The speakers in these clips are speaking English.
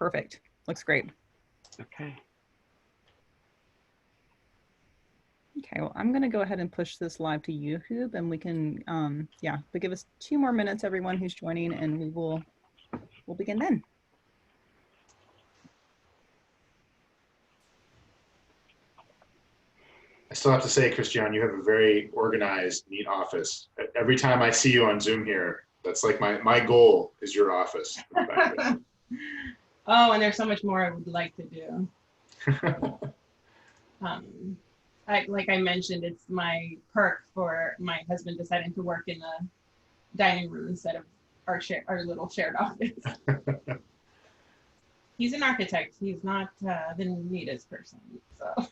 perfect. Looks great. Okay. Okay, well, I'm going to go ahead and push this live to YouTube, and we can, but give us 2 more minutes, everyone who's joining, and we'll begin then. I still have to say, Christiane, you have a very organized, neat office. Every time I see you on Zoom here, that's like my goal is your office. Oh, and there's so much more I would like to do. Like I mentioned, it's my perk for my husband deciding to work in the dining room instead of our little shared office. He's an architect. He's not the neatest person, so.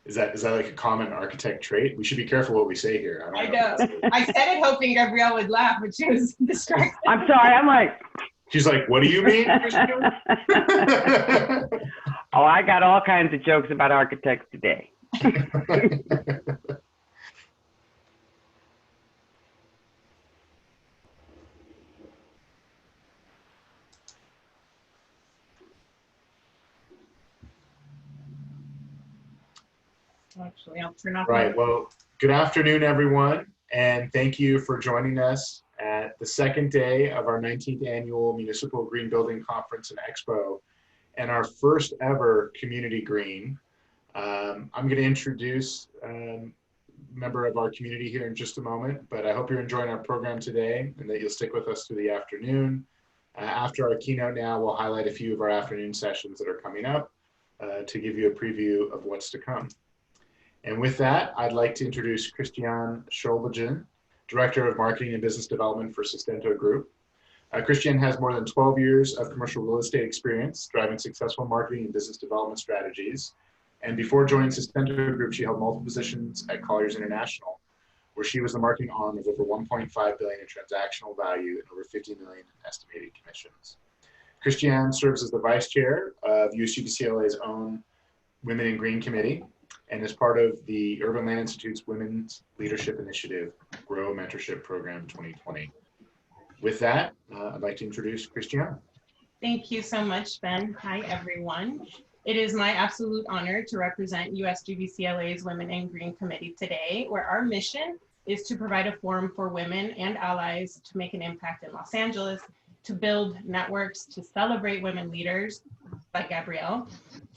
Is that like a common architect trait? We should be careful what we say here. I know. I said it hoping Gabrielle would laugh, but she was distracted. I'm sorry. I'm like. She's like, what do you mean? Oh, I got all kinds of jokes about architects today. Actually, I'll turn off. Right. Well, good afternoon, everyone, and thank you for joining us at the second day of our 19th annual Municipal Green Building Conference and Expo, and our first ever Community Green. I'm going to introduce a member of our community here in just a moment, but I hope you're enjoying our program today and that you'll stick with us through the afternoon. After our keynote now, we'll highlight a few of our afternoon sessions that are coming up to give you a preview of what's to come. And with that, I'd like to introduce Christiane Scholbegen, Director of Marketing and Business Development for Sustento Group. Christiane has more than 12 years of commercial real estate experience, driving successful marketing and business development strategies. And before joining Sustento Group, she held multiple positions at Colliers International, where she was the marketing arm of over $1.5 billion in transactional value and over $50 million in estimated commissions. Christiane serves as the Vice Chair of USGBCLA's own Women in Green Committee, and is part of the Urban Land Institute's Women's Leadership Initiative Grow Mentorship Program 2020. With that, I'd like to introduce Christiane. Thank you so much, Ben. Hi, everyone. It is my absolute honor to represent USGBCLA's Women in Green Committee today, where our mission is to provide a forum for women and allies to make an impact in Los Angeles, to build networks, to celebrate women leaders like Gabrielle,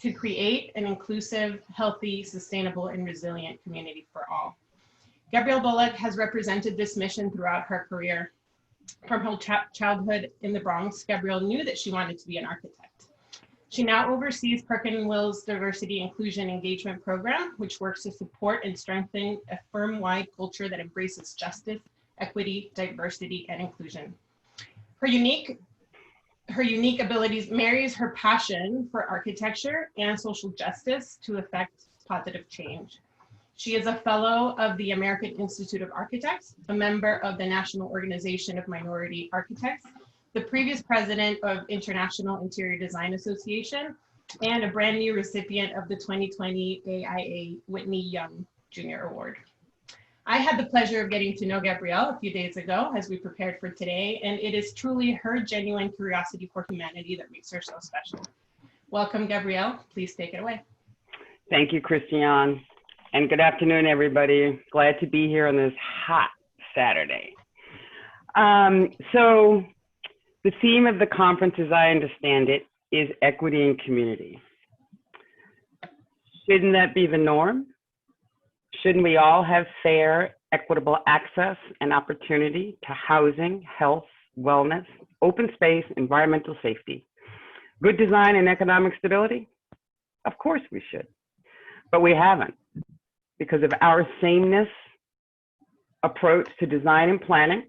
to create an inclusive, healthy, sustainable, and resilient community for all. Gabrielle Bullock has represented this mission throughout her career. From her childhood in the Bronx, Gabrielle knew that she wanted to be an architect. She now oversees Perkin & Will's Diversity Inclusion Engagement Program, which works to support and strengthen a firm-wide culture that embraces justice, equity, diversity, and inclusion. Her unique abilities marries her passion for architecture and social justice to effect positive change. She is a fellow of the American Institute of Architects, a member of the National Organization of Minority Architects, the previous president of International Interior Design Association, and a brand new recipient of the 2020 AIA Whitney Young Jr. Award. I had the pleasure of getting to know Gabrielle a few days ago as we prepared for today, and it is truly her genuine curiosity for humanity that makes her so special. Welcome, Gabrielle. Please take it away. Thank you, Christiane. And good afternoon, everybody. Glad to be here on this hot Saturday. So the theme of the conference, as I understand it, is equity and community. Shouldn't that be the norm? Shouldn't we all have fair, equitable access and opportunity to housing, health, wellness, open space, environmental safety, good design and economic stability? Of course we should, but we haven't because of our sameness approach to design and planning,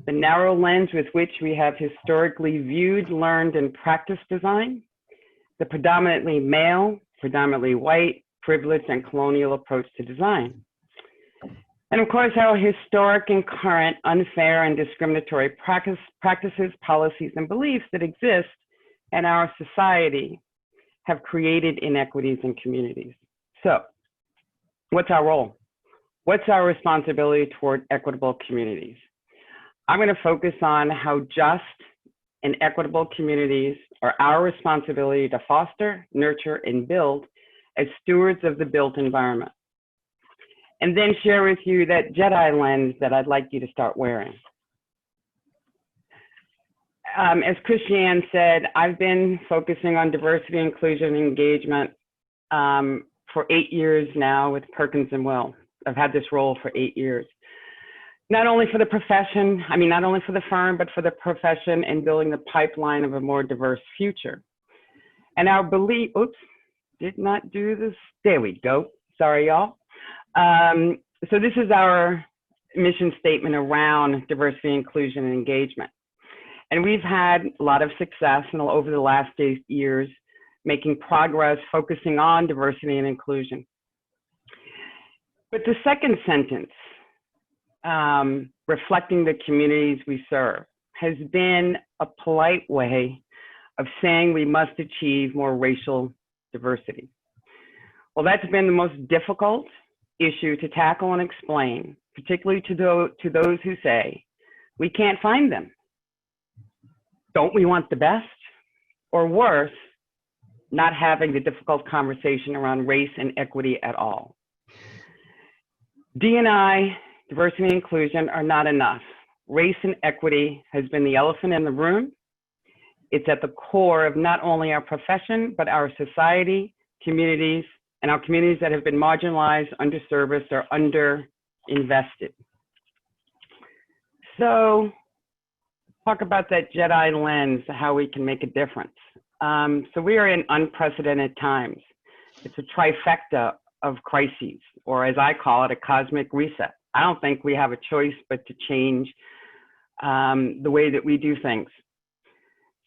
the narrow lens with which we have historically viewed, learned, and practiced design, the predominantly male, predominantly white, privileged, and colonial approach to design. And of course, our historic and current unfair and discriminatory practices, policies, and beliefs that exist in our society have created inequities in communities. So, what's our role? What's our responsibility toward equitable communities? I'm going to focus on how just and equitable communities are our responsibility to foster, nurture, and build as stewards of the built environment. And then share with you that Jedi lens that I'd like you to start wearing. As Christiane said, I've been focusing on diversity, inclusion, and engagement for 8 years now with Perkins and Will. I've had this role for 8 years. Not only for the profession, not only for the firm, but for the profession and building the pipeline of a more diverse future. And our belief, oops, did not do this. There we go. Sorry, y'all. So this is our mission statement around diversity, inclusion, and engagement. And we've had a lot of success over the last 8 years, making progress, focusing on diversity and inclusion. But the second sentence, reflecting the communities we serve, has been a polite way of saying we must achieve more racial diversity. Well, that's been the most difficult issue to tackle and explain, particularly to those who say, we can't find them. Don't we want the best? Or worse, not having the difficult conversation around race and equity at all. D&I, diversity and inclusion, are not enough. Race and equity has been the elephant in the room. It's at the core of not only our profession, but our society, communities, and our communities that have been marginalized, underserviced, or underinvested. So, talk about that Jedi lens, how we can make a difference. So we are in unprecedented times. It's a trifecta of crises, or as I call it, a cosmic reset. I don't think we have a choice but to change the way that we do things.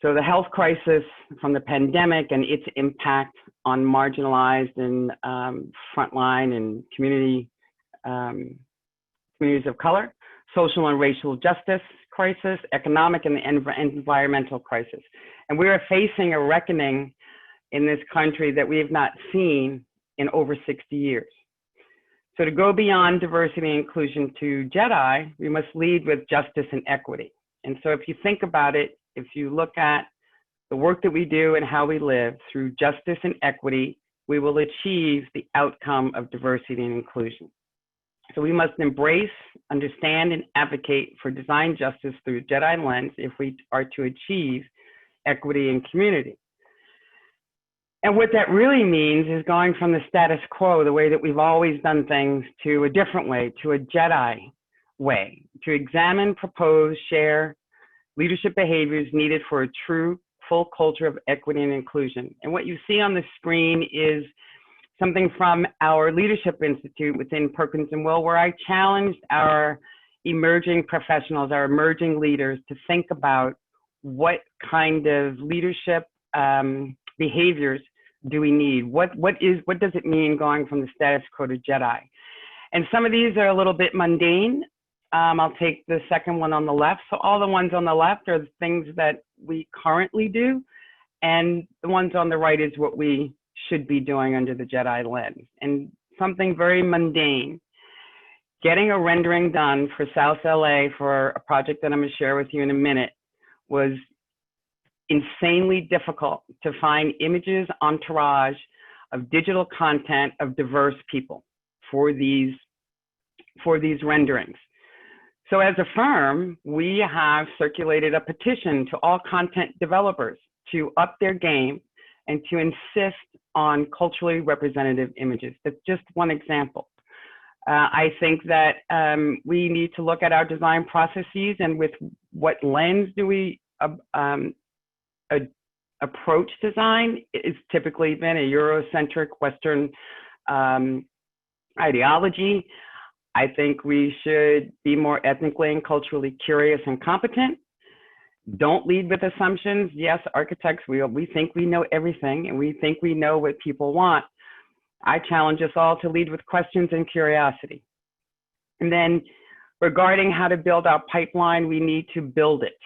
So the health crisis from the pandemic and its impact on marginalized and frontline and communities of color, social and racial justice crisis, economic and environmental crisis. And we are facing a reckoning in this country that we have not seen in over 60 years. So to go beyond diversity and inclusion to Jedi, we must lead with justice and equity. And so if you think about it, if you look at the work that we do and how we live through justice and equity, we will achieve the outcome of diversity and inclusion. So we must embrace, understand, and advocate for design justice through Jedi lens if we are to achieve equity and community. And what that really means is going from the status quo, the way that we've always done things, to a different way, to a Jedi way, to examine, propose, share leadership behaviors needed for a true, full culture of equity and inclusion. And what you see on the screen is something from our Leadership Institute within Perkins and Will, where I challenged our emerging professionals, our emerging leaders, to think about what kind of leadership behaviors do we need? What does it mean going from the status quo to Jedi? And some of these are a little bit mundane. I'll take the second one on the left. So all the ones on the left are the things that we currently do, and the ones on the right is what we should be doing under the Jedi lens. And something very mundane, getting a rendering done for South LA for a project that I'm going to share with you in a minute was insanely difficult to find images, entourage of digital content of diverse people for these renderings. So as a firm, we have circulated a petition to all content developers to up their game and to insist on culturally representative images. That's just one example. I think that we need to look at our design processes and with what lens do we approach design. It's typically been a Eurocentric Western ideology. I think we should be more ethnically and culturally curious and competent. Don't lead with assumptions. Yes, architects, we think we know everything and we think we know what people want. I challenge us all to lead with questions and curiosity. And then regarding how to build our pipeline, we need to build it.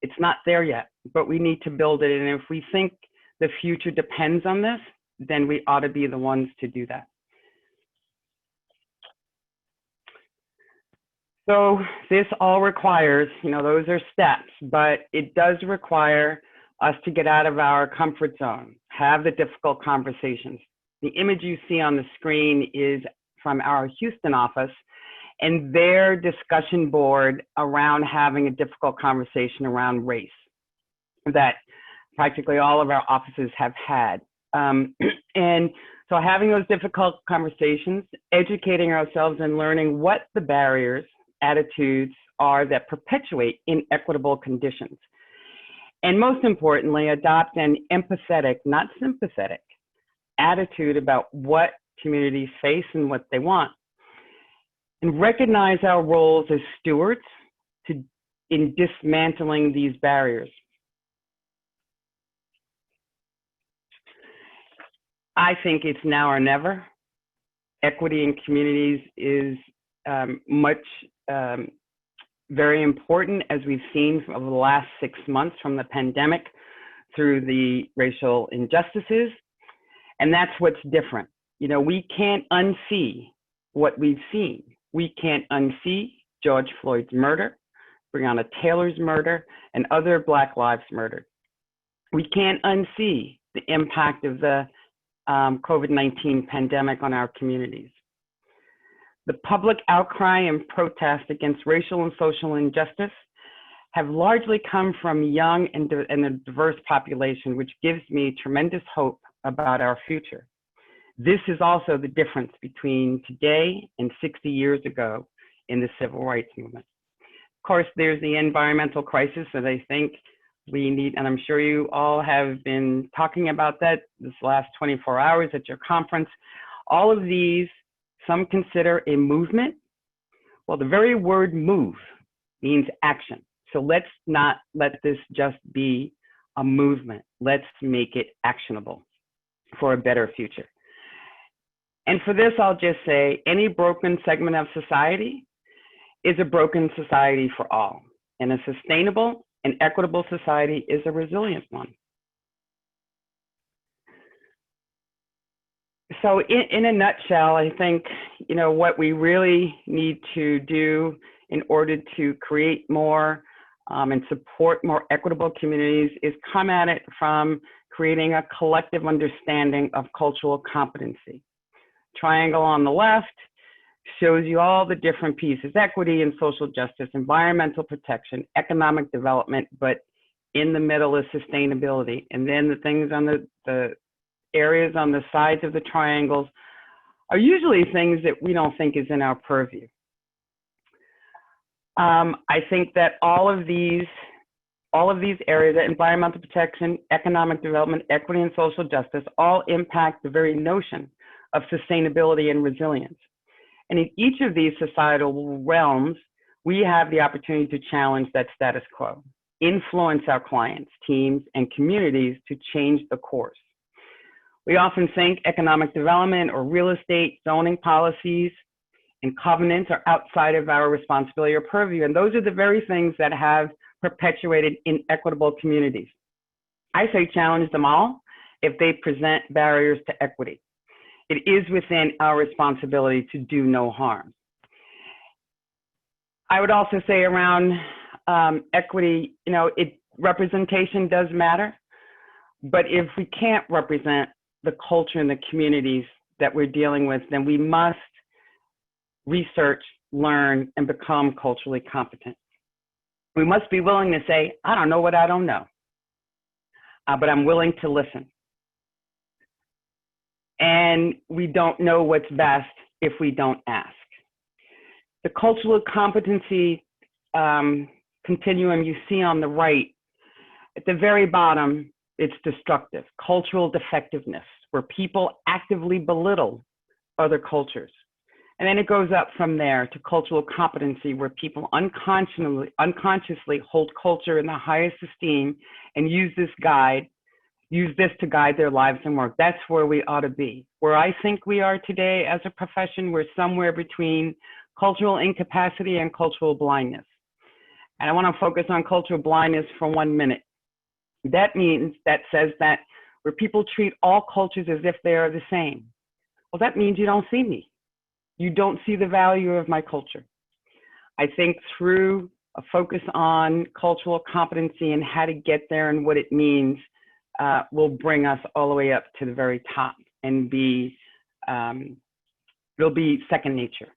It's not there yet, but we need to build it. And if we think the future depends on this, then we ought to be the ones to do that. So this all requires, those are steps, but it does require us to get out of our comfort zone, have the difficult conversations. The image you see on the screen is from our Houston office and their discussion board around having a difficult conversation around race that practically all of our offices have had. And so having those difficult conversations, educating ourselves and learning what the barriers, attitudes are that perpetuate inequitable conditions. And most importantly, adopt an empathetic, not sympathetic, attitude about what communities face and what they want. And recognize our roles as stewards in dismantling these barriers. I think it's now or never. Equity in communities is very important, as we've seen over the last 6 months from the pandemic through the racial injustices. And that's what's different. We can't unsee what we've seen. We can't unsee George Floyd's murder, Breonna Taylor's murder, and other Black lives murdered. We can't unsee the impact of the COVID-19 pandemic on our communities. The public outcry and protest against racial and social injustice have largely come from young and a diverse population, which gives me tremendous hope about our future. This is also the difference between today and 60 years ago in the civil rights movement. Of course, there's the environmental crisis that I think we need, and I'm sure you all have been talking about that this last 24 hours at your conference. All of these, some consider a movement. Well, the very word move means action. So let's not let this just be a movement. Let's make it actionable for a better future. And for this, I'll just say any broken segment of society is a broken society for all. And a sustainable and equitable society is a resilient one. So in a nutshell, I think, what we really need to do in order to create more and support more equitable communities is come at it from creating a collective understanding of cultural competency. Triangle on the left shows you all the different pieces: equity and social justice, environmental protection, economic development, but in the middle is sustainability. And then the things on the areas on the sides of the triangles are usually things that we don't think is in our purview. I think that all of these areas, environmental protection, economic development, equity, and social justice, all impact the very notion of sustainability and resilience. And in each of these societal realms, we have the opportunity to challenge that status quo, influence our clients, teams, and communities to change the course. We often think economic development or real estate zoning policies and covenants are outside of our responsibility or purview, and those are the very things that have perpetuated inequitable communities. I say challenge them all if they present barriers to equity. It is within our responsibility to do no harm. I would also say around equity, representation does matter, but if we can't represent the culture and the communities that we're dealing with, then we must research, learn, and become culturally competent. We must be willing to say, I don't know what I don't know, but I'm willing to listen. And we don't know what's best if we don't ask. The cultural competency continuum you see on the right, at the very bottom, it's destructive. Cultural defectiveness, where people actively belittle other cultures. And then it goes up from there to cultural competency, where people unconsciously hold culture in the highest esteem and use this to guide their lives and work. That's where we ought to be. Where I think we are today as a profession, we're somewhere between cultural incapacity and cultural blindness. And I want to focus on cultural blindness for 1 minute. That says that where people treat all cultures as if they are the same. Well, that means you don't see me. You don't see the value of my culture. I think through a focus on cultural competency and how to get there and what it means will bring us all the way up to the very top and it'll be second nature.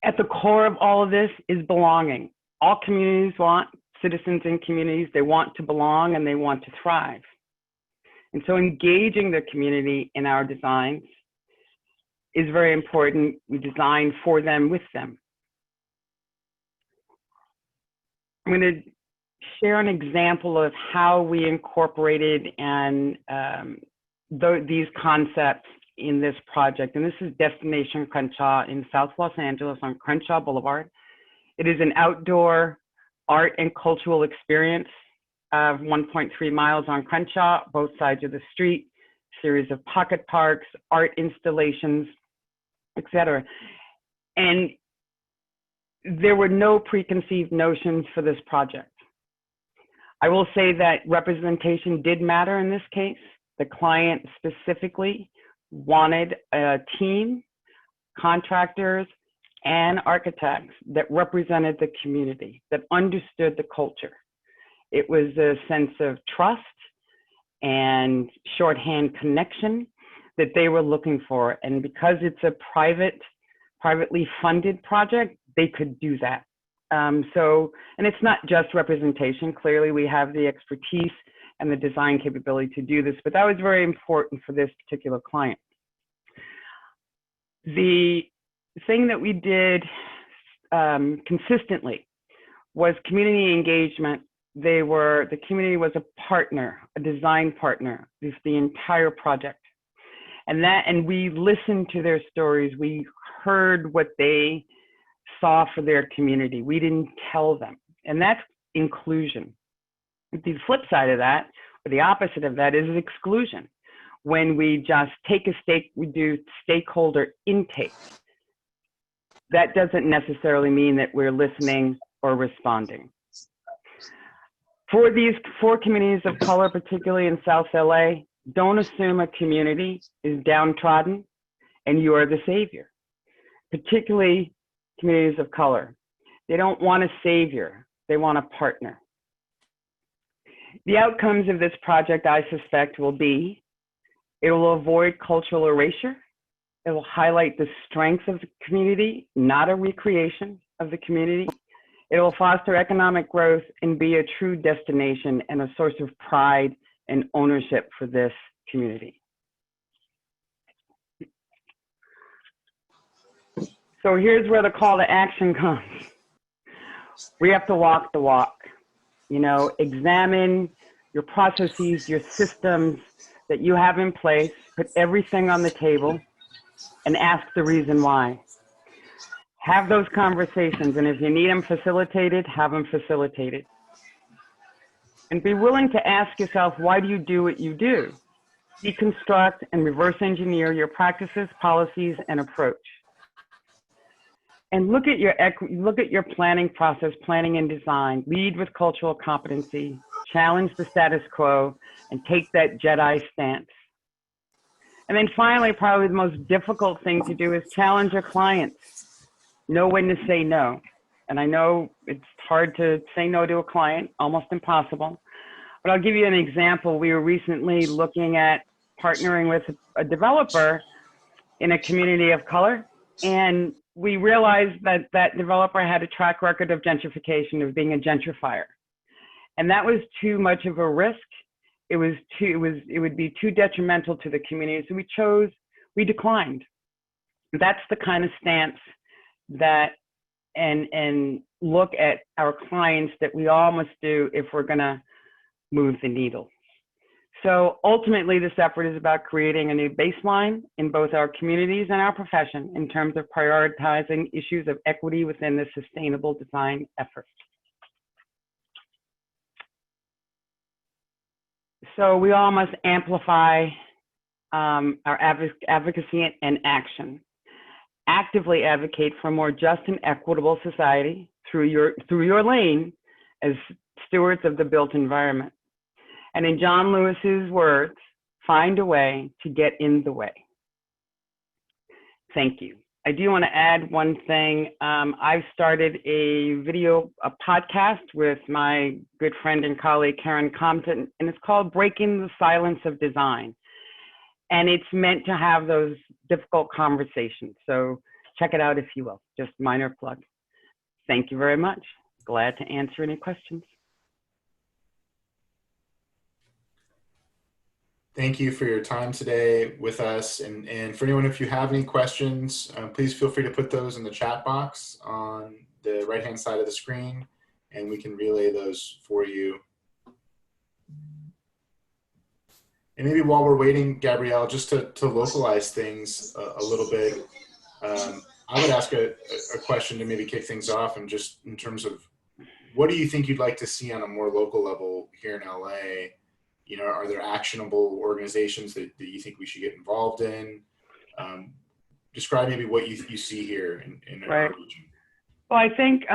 At the core of all of this is belonging. All communities want, citizens in communities, they want to belong and they want to thrive. And so engaging the community in our designs is very important. We design for them, with them. I'm going to share an example of how we incorporated these concepts in this project. And this is Destination Crenshaw in South Los Angeles on Crenshaw Boulevard. It is an outdoor art and cultural experience of 1.3 miles on Crenshaw, both sides of the street, series of pocket parks, art installations, etc. And there were no preconceived notions for this project. I will say that representation did matter in this case. The client specifically wanted a team, contractors, and architects that represented the community, that understood the culture. It was a sense of trust and shorthand connection that they were looking for. And because it's a privately funded project, they could do that. And it's not just representation. Clearly, we have the expertise and the design capability to do this, but that was very important for this particular client. The thing that we did consistently was community engagement. The community was a partner, a design partner, with the entire project. And we listened to their stories. We heard what they saw for their community. We didn't tell them. And that's inclusion. The flip side of that, or the opposite of that, is exclusion. When we just we do stakeholder intake. That doesn't necessarily mean that we're listening or responding. For these 4 communities of color, particularly in South LA, don't assume a community is downtrodden and you are the savior, particularly communities of color. They don't want a savior, they want a partner. The outcomes of this project, I suspect, will be, it will avoid cultural erasure. It will highlight the strengths of the community, not a recreation of the community. It will foster economic growth and be a true destination and a source of pride and ownership for this community. So here's where the call to action comes. We have to walk the walk. You know, examine your processes, your systems that you have in place, put everything on the table, and ask the reason why. Have those conversations, and if you need them facilitated, have them facilitated. And be willing to ask yourself, why do you do what you do? Deconstruct and reverse engineer your practices, policies, and approach. And look at your planning process, planning and design. Lead with cultural competency, challenge the status quo, and take that Jedi stance. And then finally, probably the most difficult thing to do is challenge your clients. Know when to say no. And I know it's hard to say no to a client, almost impossible. But I'll give you an example. We were recently looking at partnering with a developer in a community of color. And we realized that that developer had a track record of gentrification, of being a gentrifier. And that was too much of a risk. It would be too detrimental to the community. So we declined. That's the kind of stance that, and look at our clients that we all must do if we're gonna move the needle. So ultimately, this effort is about creating a new baseline in both our communities and our profession in terms of prioritizing issues of equity within the sustainable design effort. So we all must amplify our advocacy and action. Actively advocate for a more just and equitable society through your lane as stewards of the built environment. And in John Lewis's words, find a way to get in the way. Thank you. I do want to add one thing. I've started a podcast with my good friend and colleague, Karen Compton, and it's called Breaking the Silence of Design. And it's meant to have those difficult conversations. So check it out if you will, just minor plug. Thank you very much. Glad to answer any questions. Thank you for your time today with us. And for anyone, if you have any questions, please feel free to put those in the chat box on the right-hand side of the screen, and we can relay those for you. And maybe while we're waiting, Gabrielle, just to localize things a little bit, I would ask a question to maybe kick things off, and just in terms of what do you think you'd like to see on a more local level here in LA? You know, are there actionable organizations that you think we should get involved in? Describe maybe what you see here in our region. Well, I think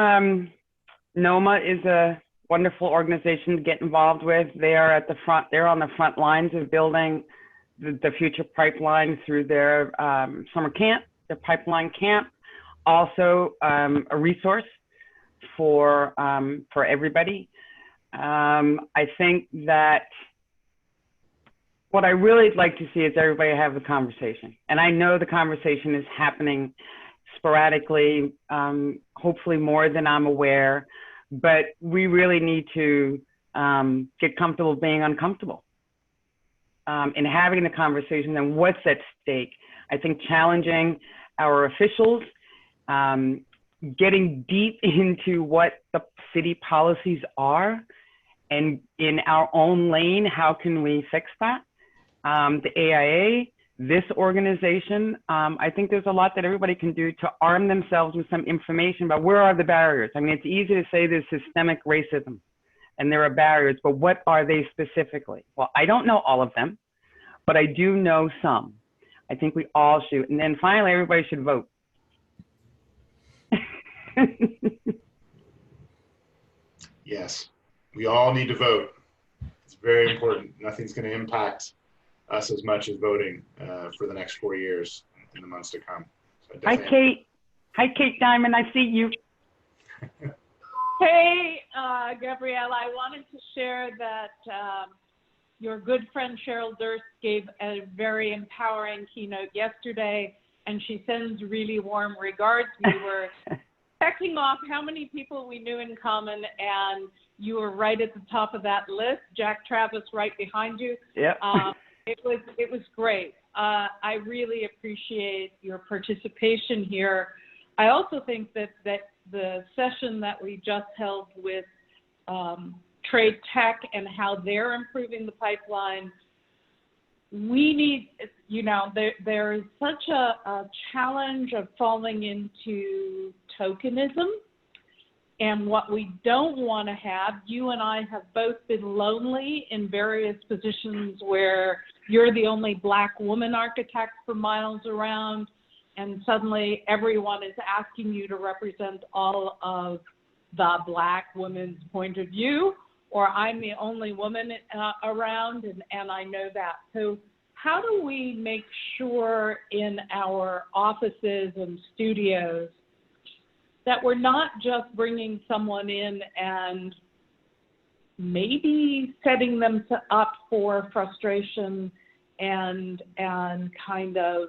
NOMA is a wonderful organization to get involved with. They are at the front, they're on the front lines of building the future pipeline through their summer camp, their pipeline camp. Also a resource for everybody. I think that what I really like to see is everybody have the conversation. And I know the conversation is happening sporadically, hopefully more than I'm aware, but we really need to get comfortable being uncomfortable and having the conversation and what's at stake. I think challenging our officials, getting deep into what the city policies are, and in our own lane, how can we fix that? The AIA, this organization, I think there's a lot that everybody can do to arm themselves with some information about where are the barriers. I mean, it's easy to say there's systemic racism and there are barriers, but what are they specifically? Well, I don't know all of them, but I do know some. I think we all should. And then finally, everybody should vote. Yes, we all need to vote. It's very important. Nothing's going to impact us as much as voting for the next 4 years in the months to come. So hi, Kate. Hi, Kate Diamond. I see you. Hey, Gabrielle, I wanted to share that your good friend Cheryl Durst gave a very empowering keynote yesterday, and she sends really warm regards. We were checking off how many people we knew in common, and you were right at the top of that list. Jack Travis right behind you. Yeah. It was great. I really appreciate your participation here. I also think that the session that we just held with Trade Tech and how they're improving the pipeline, we need, you know, there is such a challenge of falling into tokenism. And what we don't want to have, you and I have both been lonely in various positions where you're the only Black woman architect for miles around, and suddenly everyone is asking you to represent all of the Black woman's point of view, or I'm the only woman around, and I know that. So how do we make sure in our offices and studios that we're not just bringing someone in and maybe setting them up for frustration and kind of,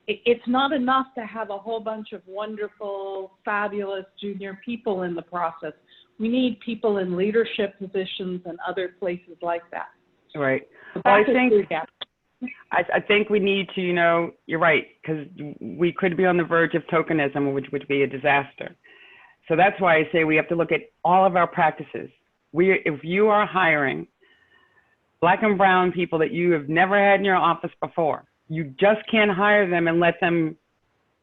it's not enough to have a whole bunch of wonderful, fabulous junior people in the process. We need people in leadership positions and other places like that. Right. So well, I think we need to, you know, you're right, because we could be on the verge of tokenism, which would be a disaster. So that's why I say we have to look at all of our practices. If you are hiring Black and brown people that you have never had in your office before, you just can't hire them and let them,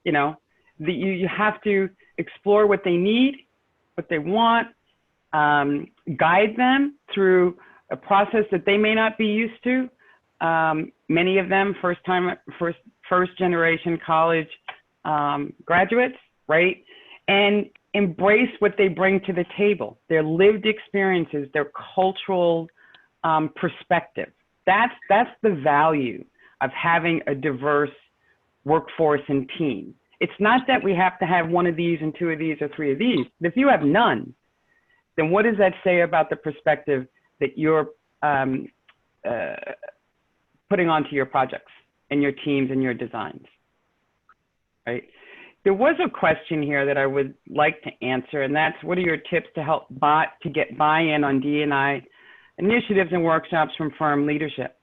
you know, you have to explore what they need, what they want, guide them through a process that they may not be used to. Many of them first generation college graduates, right? And embrace what they bring to the table, their lived experiences, their cultural perspective. That's the value of having a diverse workforce and team. it's not that we have to have one of these and two of these or three of these. If you have none, then what does that say about the perspective that you're putting onto your projects and your teams and your designs, right? There was a question here that I would like to answer, and that's, what are your tips to help to get buy-in on D&I initiatives and workshops from firm leadership?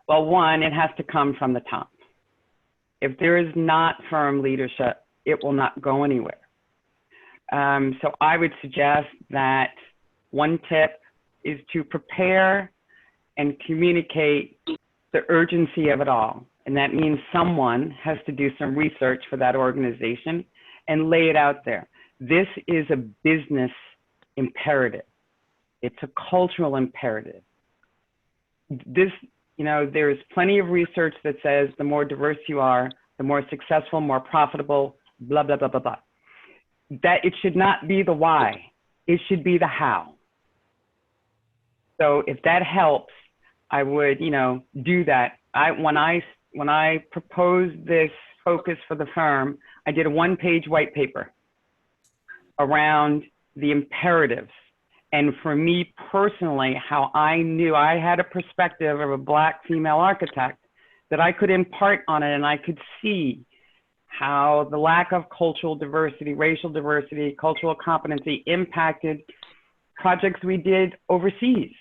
Well, one, it has to come from the top. If there is not firm leadership, it will not go anywhere. So I would suggest that one tip is to prepare and communicate the urgency of it all. And that means someone has to do some research for that organization and lay it out there. This is a business imperative. It's a cultural imperative. This, you know, there's plenty of research that says the more diverse you are, the more successful, more profitable, blah, blah, blah, blah, blah. That it should not be the why, it should be the how. So if that helps, I would, you know, do that. When I proposed this focus for the firm, I did a one-page white paper around the imperatives. And for me personally, how I knew I had a perspective of a Black female architect that I could impart on it, and I could see how the lack of cultural diversity, racial diversity, cultural competency impacted projects we did overseas.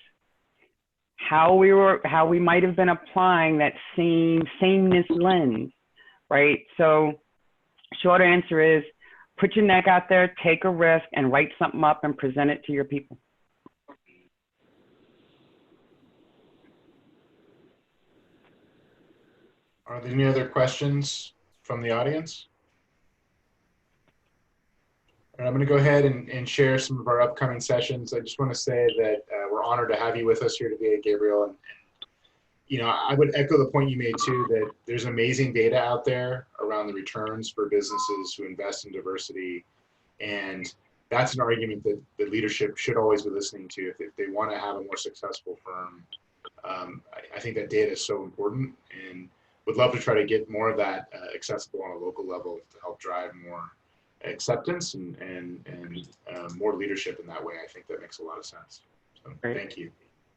How we might have been applying that sameness lens, right? So short answer is, put your neck out there, take a risk, and write something up and present it to your people. Are there any other questions from the audience? And I'm going to go ahead and share some of our upcoming sessions. I just want to say that we're honored to have you with us here today, Gabrielle. And you know, I would echo the point you made too, that there's amazing data out there around the returns for businesses who invest in diversity. And that's an argument that the leadership should always be listening to if they want to have a more successful firm. I think that data is so important, and would love to try to get more of that accessible on a local level to help drive more acceptance and more leadership in that way. I think that makes a lot of sense. So Great. Thank you.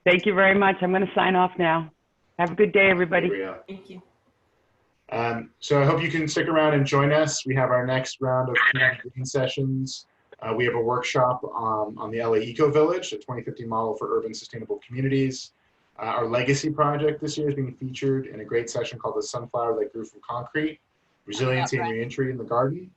Thank you very much. I'm going to sign off now. Have a good day, everybody. Gabrielle. Thank you. So I hope you can stick around and join us. We have our next round of community green sessions. We have a workshop on the LA Eco Village, a 2050 model for urban sustainable communities. Our legacy project this year is being featured in a great session called The Sunflower That Grew from Concrete, Resiliency and Reentry in the Garden.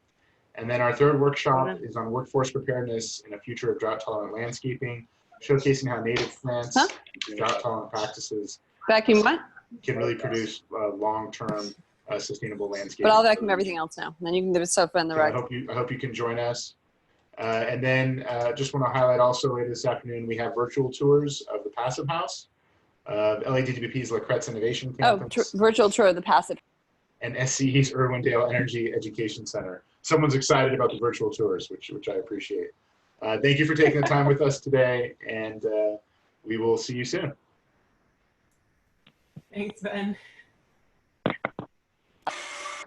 And then our third workshop is on workforce preparedness in a future of drought-tolerant landscaping, showcasing how native plants and drought-tolerant practices Vacuum what? can really produce long-term sustainable landscaping. But I'll vacuum everything else now. And then you can do the sofa and the So rug. I hope you can join us. And then just want to highlight also later this afternoon, we have virtual tours of the Passive House, LADWP's Lacrette's Innovation Campus, Virtual tour of the Passive. and SCE's Irwindale Energy Education Center. Someone's excited about the virtual tours, which I appreciate. Thank you for taking the time with us today, and we will see you soon. Thanks, Ben.